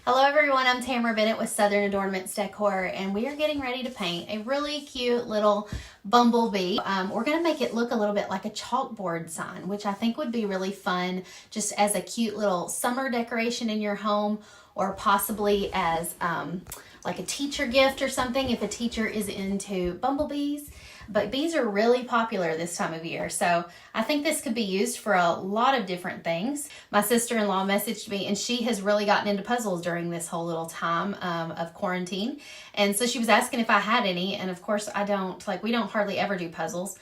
Hello everyone, I'm Tamara Bennett with Adoornments, Decor, and we are getting ready to paint a really cute little bumblebee. We're going to make it look a little bit like a chalkboard sign, which I think would be really fun just as a cute little summer decoration in your home, or possibly as like a teacher gift or something if a teacher is into bumblebees. But bees are really popular this time of year, so I think this could be used for a lot of different things. My sister-in-law messaged me, and she has really gotten into puzzles during this whole little time of quarantine. And so she was asking if I had any, and of course I don't. We don't hardly ever do puzzles.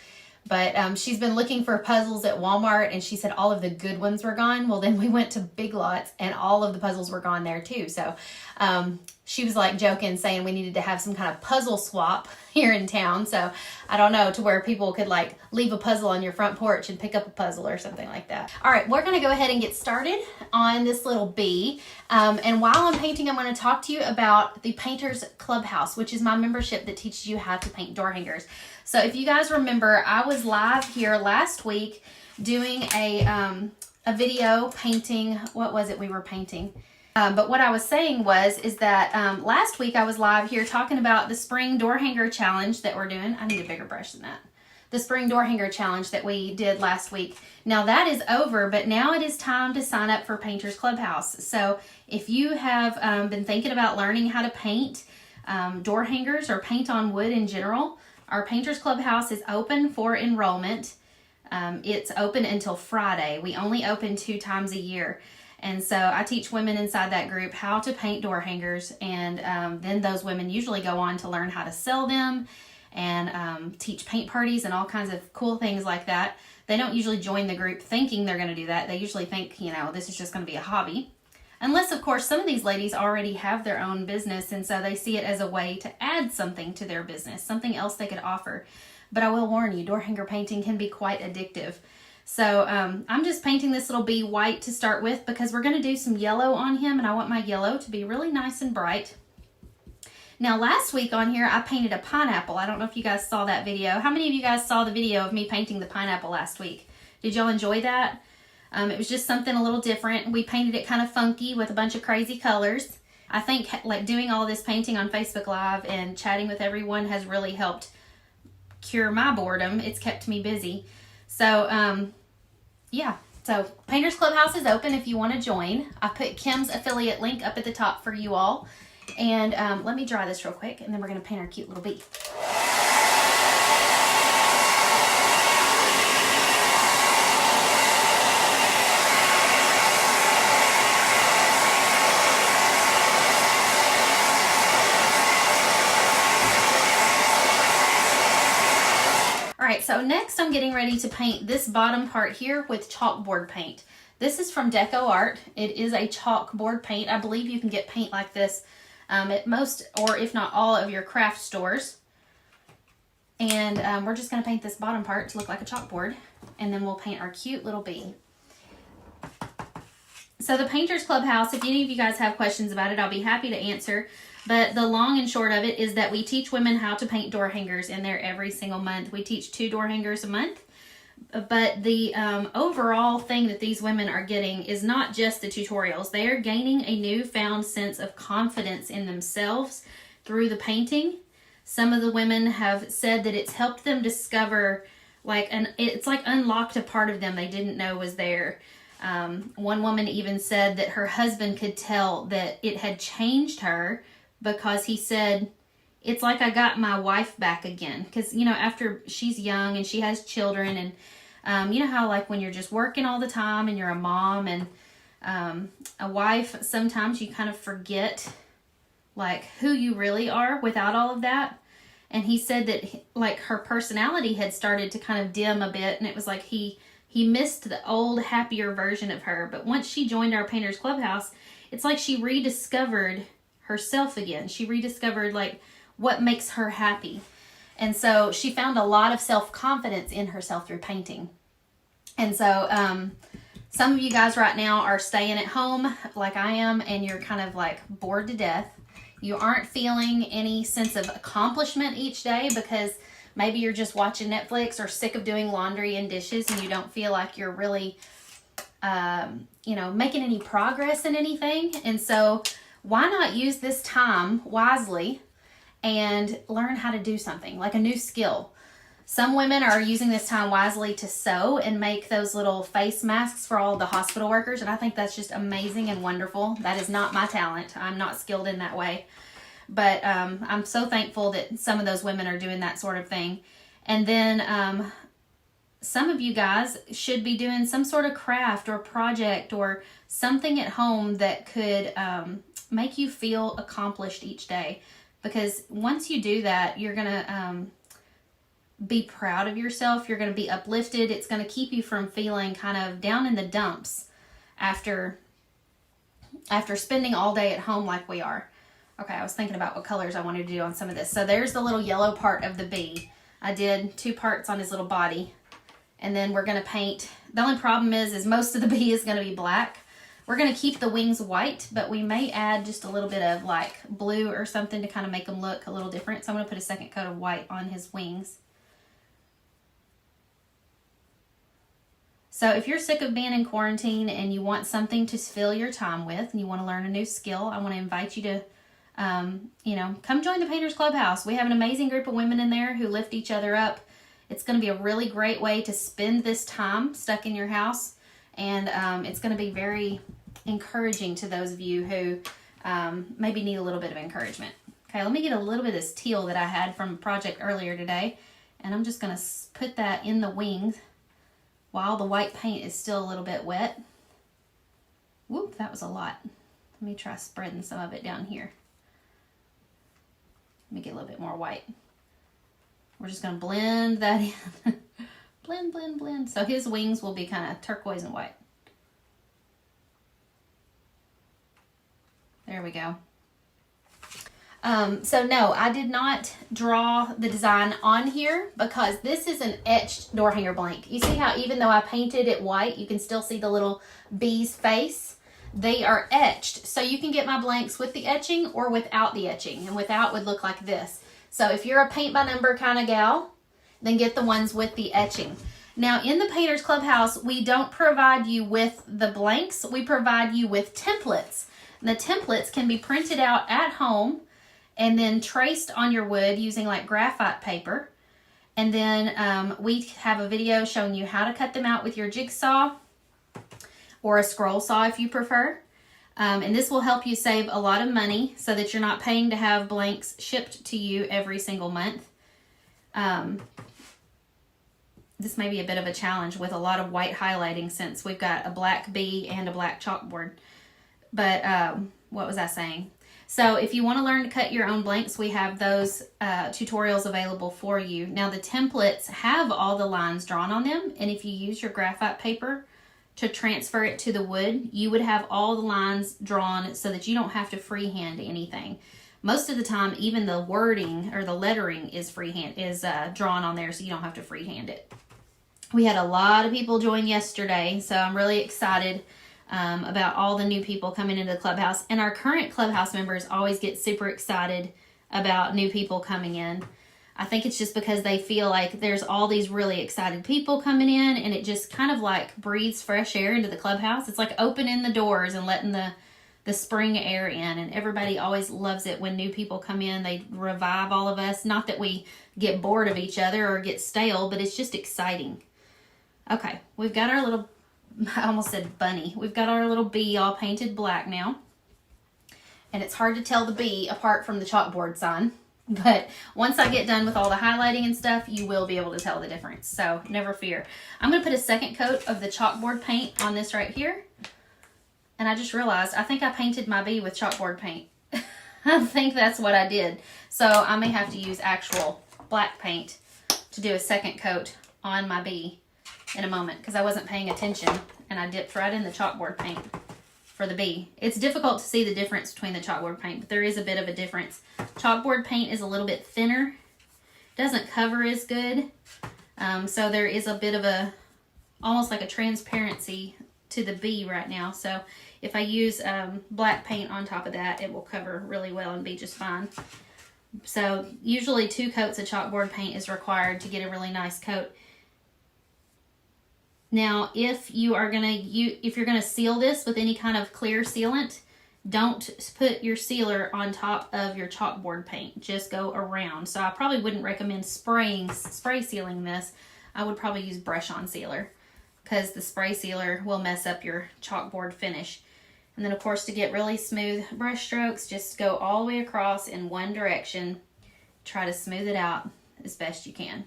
But she's been looking for puzzles at Walmart, and she said all of the good ones were gone. Well, then we went to Big Lots, and all of the puzzles were gone there too. So she was like joking, saying we needed to have some kind of puzzle swap here in town. So I don't know, to where people could like leave a puzzle on your front porch and pick up a puzzle or something like that. All right, we're going to go ahead and get started on this little bee. And while I'm painting, I'm going to talk to you about the Painters Clubhouse, which is my membership that teaches you how to paint door hangers. So if you guys remember, I was live here last week doing a video painting. What was it we were painting? But what I was saying is that last week I was live here talking about the spring door hanger challenge that we're doing. I need a bigger brush than that. The spring door hanger challenge that we did last week. Now that is over, but now it is time to sign up for Painters Clubhouse. So if you have been thinking about learning how to paint door hangers or paint on wood in general, our Painters Clubhouse is open for enrollment. It's open until Friday. We only open 2 times a year. And so I teach women inside that group how to paint door hangers, and then those women usually go on to learn how to sell them and teach paint parties and all kinds of cool things like that. They don't usually join the group thinking they're going to do that. They usually think, this is just going to be a hobby. Unless, of course, some of these ladies already have their own business, and so they see it as a way to add something to their business, something else they could offer. But I will warn you, door hanger painting can be quite addictive. So I'm just painting this little bee white to start with, because we're going to do some yellow on him, and I want my yellow to be really nice and bright. Now last week on here I painted a pineapple. I don't know if you guys saw that video. How many of you guys saw the video of me painting the pineapple last week? Did y'all enjoy that? It was just something a little different. We painted it kind of funky with a bunch of crazy colors. I think like doing all this painting on Facebook Live and chatting with everyone has really helped cure my boredom. It's kept me busy. So, yeah. So Painters Clubhouse is open if you want to join. I put Kim's affiliate link up at the top for you all. And let me dry this real quick, and then we're going to paint our cute little bee. Alright, so next I'm getting ready to paint this bottom part here with chalkboard paint. This is from Decor. It is a chalkboard paint. I believe you can get paint like this at most, or if not all, of your craft stores. And we're just going to paint this bottom part to look like a chalkboard, and then we'll paint our cute little bee. So the Painters Clubhouse, if any of you guys have questions about it, I'll be happy to answer. But the long and short of it is that we teach women how to paint door hangers in there every single month. We teach 2 door hangers a month. But the overall thing that these women are getting is not just the tutorials. They are gaining a newfound sense of confidence in themselves through the painting. Some of the women have said that it's helped them discover, it's like unlocked a part of them they didn't know was there. One woman even said that her husband could tell that it had changed her, because he said, it's like I got my wife back again. Because, after she's young and she has children, and you know how like when you're just working all the time and you're a mom and a wife, sometimes you kind of forget like who you really are without all of that. And he said that like her personality had started to kind of dim a bit, and it was like he missed the old, happier version of her. But once she joined our Painters Clubhouse, it's like she rediscovered herself again. She rediscovered like what makes her happy. And so she found a lot of self-confidence in herself through painting. And so some of you guys right now are staying at home like I am, and you're kind of like bored to death. You aren't feeling any sense of accomplishment each day because maybe you're just watching Netflix or sick of doing laundry and dishes, and you don't feel like you're really making any progress in anything. And so why not use this time wisely and learn how to do something, like a new skill? Some women are using this time wisely to sew and make those little face masks for all the hospital workers, and I think that's just amazing and wonderful. That is not my talent. I'm not skilled in that way. But I'm so thankful that some of those women are doing that sort of thing. And then some of you guys should be doing some sort of craft or project or something at home that could make you feel accomplished each day. Because once you do that, you're going to be proud of yourself. You're going to be uplifted. It's going to keep you from feeling kind of down in the dumps after spending all day at home like we are. Okay, I was thinking about what colors I wanted to do on some of this. So there's the little yellow part of the bee. I did 2 parts on his little body. And then we're going to paint. The only problem is most of the bee is going to be black. We're going to keep the wings white, but we may add just a little bit of like blue or something to kind of make them look a little different. So I'm going to put a second coat of white on his wings. So if you're sick of being in quarantine and you want something to fill your time with and you want to learn a new skill, I want to invite you to come join the Painters Clubhouse. We have an amazing group of women in there who lift each other up. It's going to be a really great way to spend this time stuck in your house, and it's going to be very encouraging to those of you who maybe need a little bit of encouragement. Okay, let me get a little bit of this teal that I had from a project earlier today, and I'm just going to put that in the wings while the white paint is still a little bit wet. Whoop, that was a lot. Let me try spreading some of it down here. Let me get a little bit more white. We're just going to blend that in. Blend, blend, blend. So his wings will be kind of turquoise and white. There we go. So no, I did not draw the design on here because this is an etched door hanger blank. You see how even though I painted it white, you can still see the little bee's face? They are etched. So you can get my blanks with the etching or without the etching. And without would look like this. So if you're a paint by number kind of gal, then get the ones with the etching. Now in the Painters Clubhouse, we don't provide you with the blanks. We provide you with templates. And the templates can be printed out at home and then traced on your wood using like graphite paper. And then we have a video showing you how to cut them out with your jigsaw or a scroll saw if you prefer. And this will help you save a lot of money so that you're not paying to have blanks shipped to you every single month. This may be a bit of a challenge with a lot of white highlighting since we've got a black bee and a black chalkboard. But what was I saying? So if you want to learn to cut your own blanks, we have those tutorials available for you. Now the templates have all the lines drawn on them, and if you use your graphite paper to transfer it to the wood, you would have all the lines drawn so that you don't have to freehand anything. Most of the time, even the wording or the lettering is drawn on there, so you don't have to freehand it. We had a lot of people join yesterday, so I'm really excited about all the new people coming into the clubhouse. And our current clubhouse members always get super excited about new people coming in. I think it's just because they feel like there's all these really excited people coming in, and it just kind of like breathes fresh air into the clubhouse. It's like opening the doors and letting the spring air in, and everybody always loves it when new people come in. They revive all of us. Not that we get bored of each other or get stale, but it's just exciting. Okay, we've got our little, I almost said bunny. We've got our little bee all painted black now. And it's hard to tell the bee apart from the chalkboard sign. But once I get done with all the highlighting and stuff, you will be able to tell the difference. So never fear. I'm going to put a second coat of the chalkboard paint on this right here. And I just realized I think I painted my bee with chalkboard paint. I think that's what I did. So I may have to use actual black paint to do a second coat on my bee in a moment because I wasn't paying attention and I dipped right in the chalkboard paint for the bee. It's difficult to see the difference between the chalkboard paint, but there is a bit of a difference. Chalkboard paint is a little bit thinner. Doesn't cover as good. So there is a bit of almost like a transparency to the bee right now. So if I use black paint on top of that, it will cover really well and be just fine. So usually 2 coats of chalkboard paint is required to get a really nice coat. Now, if you're gonna seal this with any kind of clear sealant, don't put your sealer on top of your chalkboard paint. Just go around. So I probably wouldn't recommend spray sealing this. I would probably use brush-on sealer because the spray sealer will mess up your chalkboard finish. And then, of course, to get really smooth brush strokes, just go all the way across in one direction. Try to smooth it out as best you can.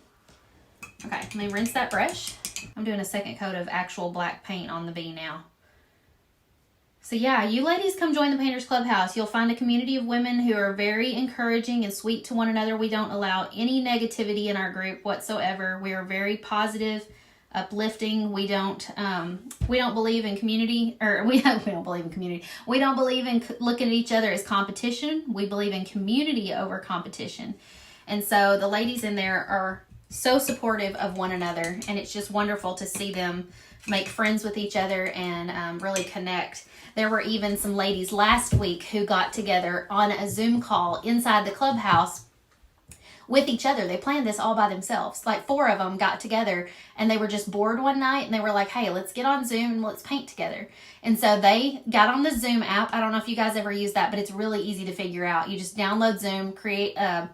Okay, let me rinse that brush. I'm doing a second coat of actual black paint on the bee now. So yeah, you ladies come join the Painters Clubhouse. You'll find a community of women who are very encouraging and sweet to one another. We don't allow any negativity in our group whatsoever. We are very positive, uplifting. We don't believe in community, or we don't believe in community. We don't believe in looking at each other as competition. We believe in community over competition. And so the ladies in there are so supportive of one another, and it's just wonderful to see them make friends with each other and really connect. There were even some ladies last week who got together on a Zoom call inside the clubhouse with each other. They planned this all by themselves. Like 4 of them got together and they were just bored one night and they were like, hey, let's get on Zoom and let's paint together. And so they got on the Zoom app. I don't know if you guys ever use that, but it's really easy to figure out. You just download Zoom, create a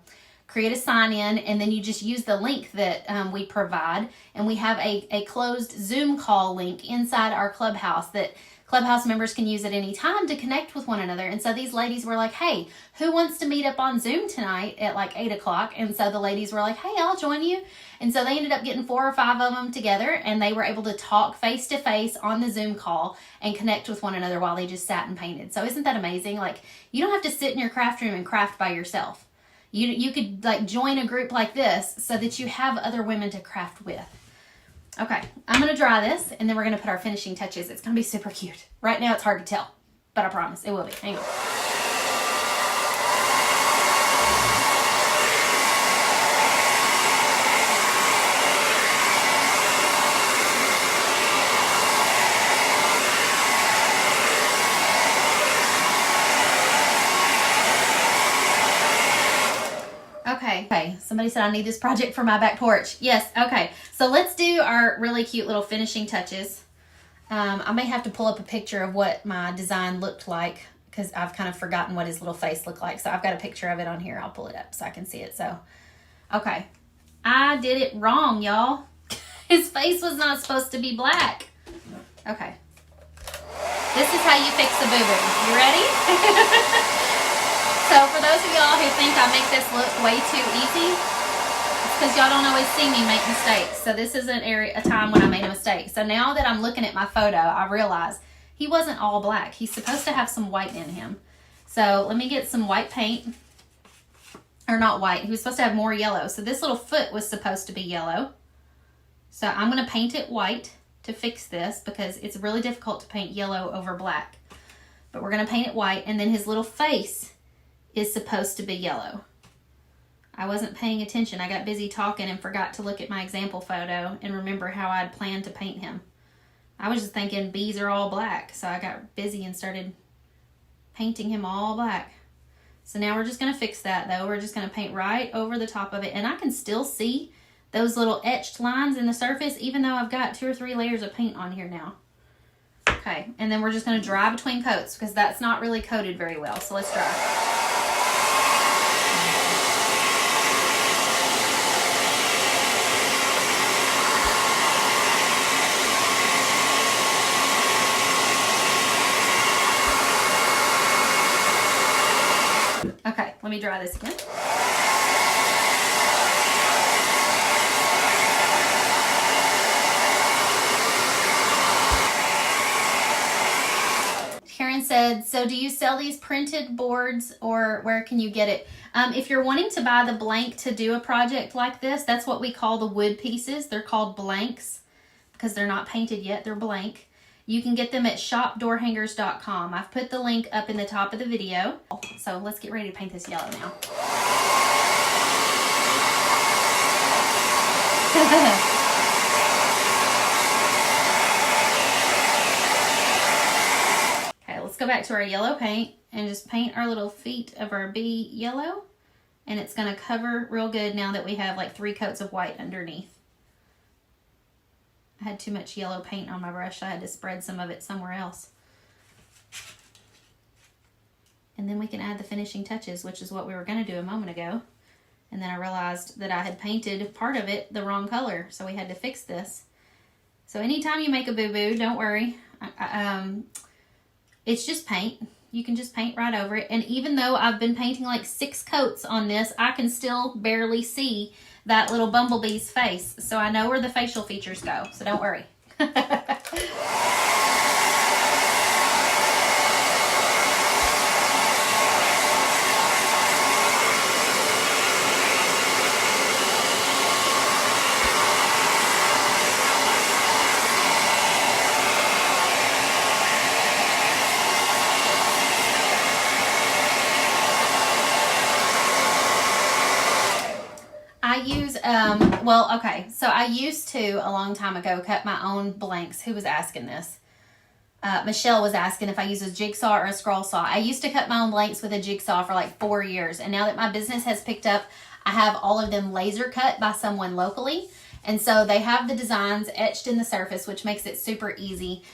sign-in, and then you just use the link that we provide. And we have a closed Zoom call link inside our clubhouse that Clubhouse members can use at any time to connect with one another. And so these ladies were like, hey, who wants to meet up on Zoom tonight at like 8 o'clock? And so the ladies were like, hey, I'll join you. And so they ended up getting 4 or 5 of them together, and they were able to talk face to face on the Zoom call and connect with one another while they just sat and painted. So isn't that amazing? Like, you don't have to sit in your craft room and craft by yourself. You could like join a group like this so that you have other women to craft with. Okay, I'm going to dry this, and then we're going to put our finishing touches. It's going to be super cute. Right now it's hard to tell, but I promise it will be. Hang on. Okay, somebody said I need this project for my back porch. Yes, okay. So let's do our really cute little finishing touches. I may have to pull up a picture of what my design looked like because I've kind of forgotten what his little face looked like. So I've got a picture of it on here. I'll pull it up so I can see it. So, okay. I did it wrong, y'all. His face was not supposed to be black. Okay. This is how you fix a boo-boo. You ready? So for those of y'all who think I make this look way too easy, it's because y'all don't always see me make mistakes. So this is a time when I made a mistake. So now that I'm looking at my photo, I realize he wasn't all black. He's supposed to have some white in him. So let me get some white paint. Or not white. He was supposed to have more yellow. So this little foot was supposed to be yellow. So I'm going to paint it white to fix this because it's really difficult to paint yellow over black. But we're going to paint it white, and then his little face is supposed to be yellow. I wasn't paying attention. I got busy talking and forgot to look at my example photo and remember how I'd planned to paint him. I was just thinking bees are all black, so I got busy and started painting him all black. So now we're just going to fix that, though. We're just going to paint right over the top of it, and I can still see those little etched lines in the surface even though I've got 2 or 3 layers of paint on here now. Okay, and then we're just going to dry between coats because that's not really coated very well, so let's dry. Okay, let me dry this again. Karen said, so do you sell these printed boards or where can you get it? If you're wanting to buy the blank to do a project like this, that's what we call the wood pieces. They're called blanks because they're not painted yet. They're blank. You can get them at shopdoorhangers.com. I've put the link up in the top of the video. So let's get ready to paint this yellow now. Okay, let's go back to our yellow paint and just paint our little feet of our bee yellow. And it's going to cover real good now that we have like 3 coats of white underneath. I had too much yellow paint on my brush. I had to spread some of it somewhere else. And then we can add the finishing touches, which is what we were going to do a moment ago. And then I realized that I had painted part of it the wrong color, so we had to fix this. So anytime you make a boo-boo, don't worry. It's just paint. You can just paint right over it. And even though I've been painting like 6 coats on this, I can still barely see that little bumblebee's face. So I know where the facial features go, so don't worry. I use, so I used to, a long time ago, cut my own blanks. Who was asking this? Michelle was asking if I use a jigsaw or a scroll saw. I used to cut my own blanks with a jigsaw for like 4 years. And now that my business has picked up, I have all of them laser cut by someone locally. And so they have the designs etched in the surface, which makes it super easy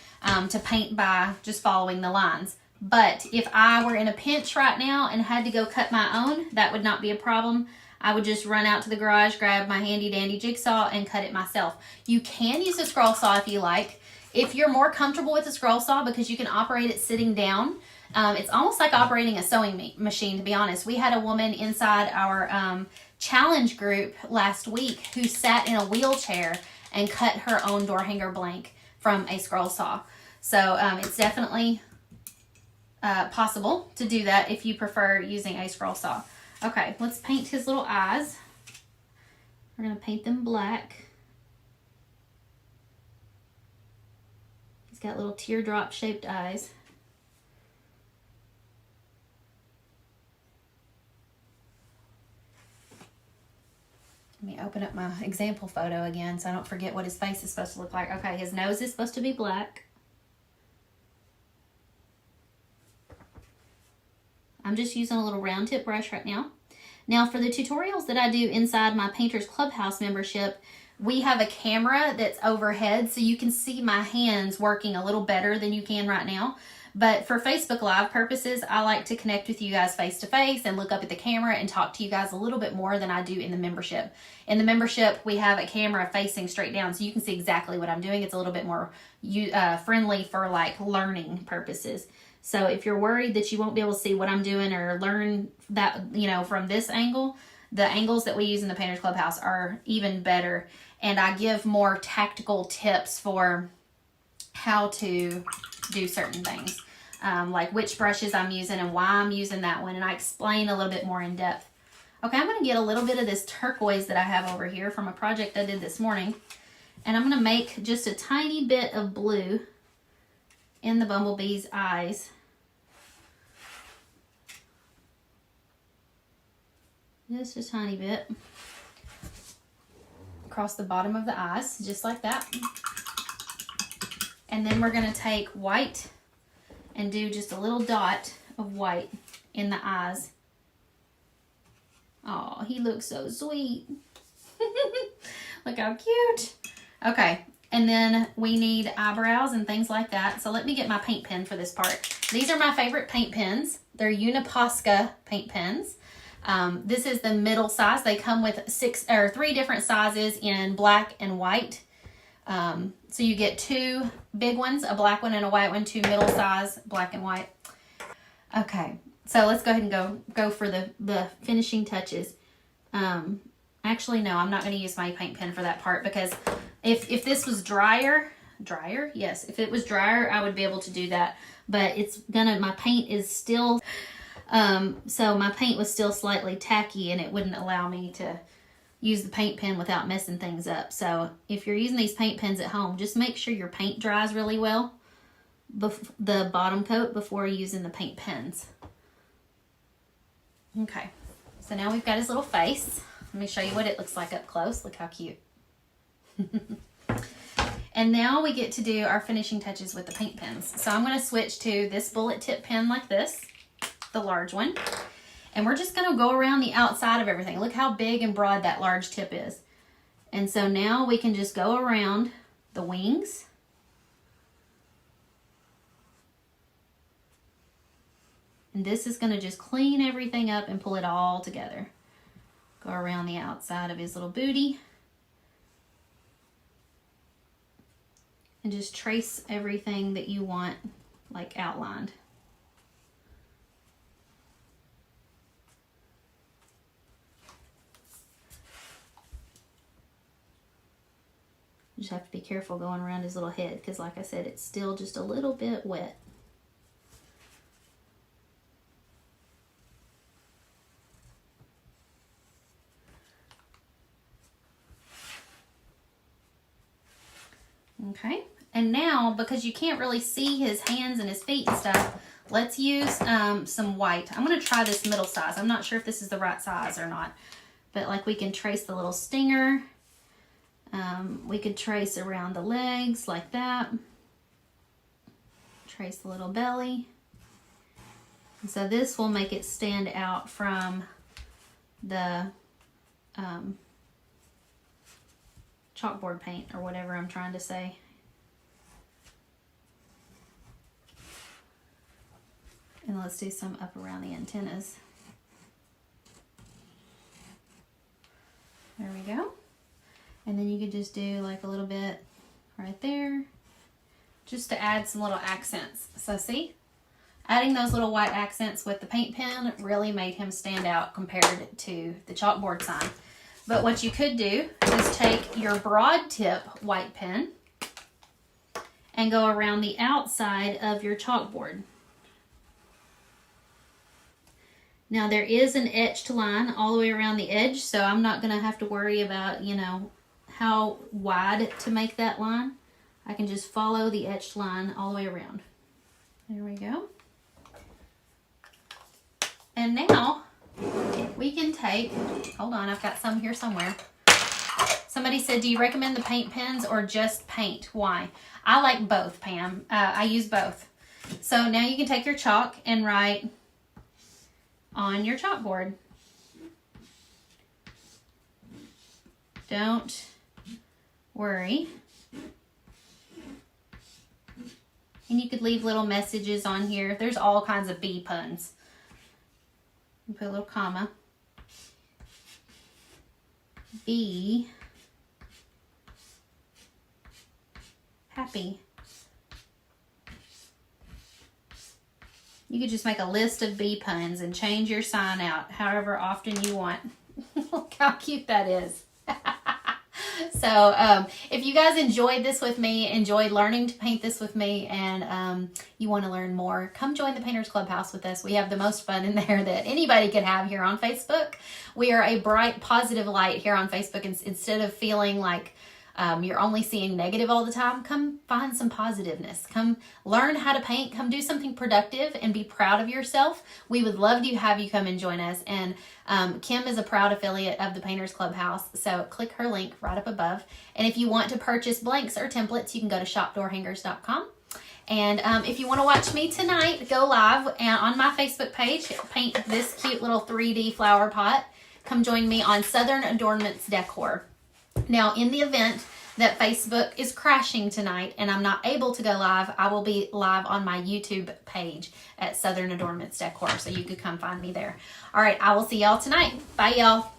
to paint by just following the lines. But if I were in a pinch right now and had to go cut my own, that would not be a problem. I would just run out to the garage, grab my handy dandy jigsaw, and cut it myself. You can use a scroll saw if you like. If you're more comfortable with a scroll saw because you can operate it sitting down, it's almost like operating a sewing machine, to be honest. We had a woman inside our challenge group last week who sat in a wheelchair and cut her own door hanger blank from a scroll saw. So it's definitely possible to do that if you prefer using a scroll saw. Okay, let's paint his little eyes. We're going to paint them black. He's got little teardrop shaped eyes. Let me open up my example photo again so I don't forget what his face is supposed to look like. Okay, his nose is supposed to be black. I'm just using a little round tip brush right now. Now for the tutorials that I do inside my Painters Clubhouse membership, we have a camera that's overhead so you can see my hands working a little better than you can right now. But for Facebook Live purposes, I like to connect with you guys face to face and look up at the camera and talk to you guys a little bit more than I do in the membership. In the membership, we have a camera facing straight down so you can see exactly what I'm doing. It's a little bit more friendly for like learning purposes. So if you're worried that you won't be able to see what I'm doing or learn that, from this angle, the angles that we use in the Painters Clubhouse are even better. And I give more tactical tips for how to do certain things, like which brushes I'm using and why I'm using that one. And I explain a little bit more in depth. Okay, I'm going to get a little bit of this turquoise that I have over here from a project I did this morning. And I'm going to make just a tiny bit of blue in the bumblebee's eyes. Just a tiny bit. Across the bottom of the eyes, just like that. And then we're going to take white and do just a little dot of white in the eyes. Oh, he looks so sweet. Look how cute. Okay. And then we need eyebrows and things like that. So let me get my paint pen for this part. These are my favorite paint pens. They're Uniposca paint pens. This is the middle size. They come with 3 different sizes in black and white. So you get 2 big ones, a black one and a white one, 2 middle size, black and white. Okay, so let's go ahead and go for the finishing touches. Actually, no, I'm not going to use my paint pen for that part because if this was drier, yes, if it was drier, I would be able to do that. But my paint is still, so my paint was still slightly tacky and it wouldn't allow me to use the paint pen without messing things up. So if you're using these paint pens at home, just make sure your paint dries really well, the bottom coat, before using the paint pens. Okay, so now we've got his little face. Let me show you what it looks like up close. Look how cute. And now we get to do our finishing touches with the paint pens. So I'm going to switch to this bullet tip pen like this, the large one. And we're just going to go around the outside of everything. Look how big and broad that large tip is. And so now we can just go around the wings. And this is going to just clean everything up and pull it all together. Go around the outside of his little booty. And just trace everything that you want, like, outlined. You just have to be careful going around his little head because, like I said, it's still just a little bit wet. Okay, and now, because you can't really see his hands and his feet and stuff, let's use some white. I'm going to try this middle size. I'm not sure if this is the right size or not, but like we can trace the little stinger. We could trace around the legs like that. Trace the little belly. And so this will make it stand out from the chalkboard paint or whatever I'm trying to say. And let's do some up around the antennas. There we go. And then you could just do like a little bit right there, just to add some little accents. So see, adding those little white accents with the paint pen really made him stand out compared to the chalkboard sign. But what you could do is take your broad tip white pen and go around the outside of your chalkboard. Now there is an etched line all the way around the edge, so I'm not going to have to worry about, you know, how wide to make that line. I can just follow the etched line all the way around. There we go. And now we can take, hold on, I've got some here somewhere. Somebody said, do you recommend the paint pens or just paint? Why? I like both, Pam. I use both. So now you can take your chalk and write on your chalkboard. Don't worry. And you could leave little messages on here. There's all kinds of bee puns. You put a little comma. Be happy. You could just make a list of bee puns and change your sign out however often you want. Look how cute that is. So if you guys enjoyed this with me, enjoyed learning to paint this with me, and you want to learn more, come join the Painters Clubhouse with us. We have the most fun in there that anybody could have here on Facebook. We are a bright, positive light here on Facebook. Instead of feeling like you're only seeing negative all the time, come find some positiveness. Come learn how to paint. Come do something productive and be proud of yourself. We would love to have you come and join us. And Kim is a proud affiliate of the Painters Clubhouse, so click her link right up above. And if you want to purchase blanks or templates, you can go to shopdoorhangers.com. And if you want to watch me tonight, go live on my Facebook page, paint this cute little 3D flower pot. Come join me on Southern Adoornments Decor. Now, in the event that Facebook is crashing tonight and I'm not able to go live, I will be live on my YouTube page at Southern Adoornments Decor, so you could come find me there. All right, I will see y'all tonight. Bye, y'all.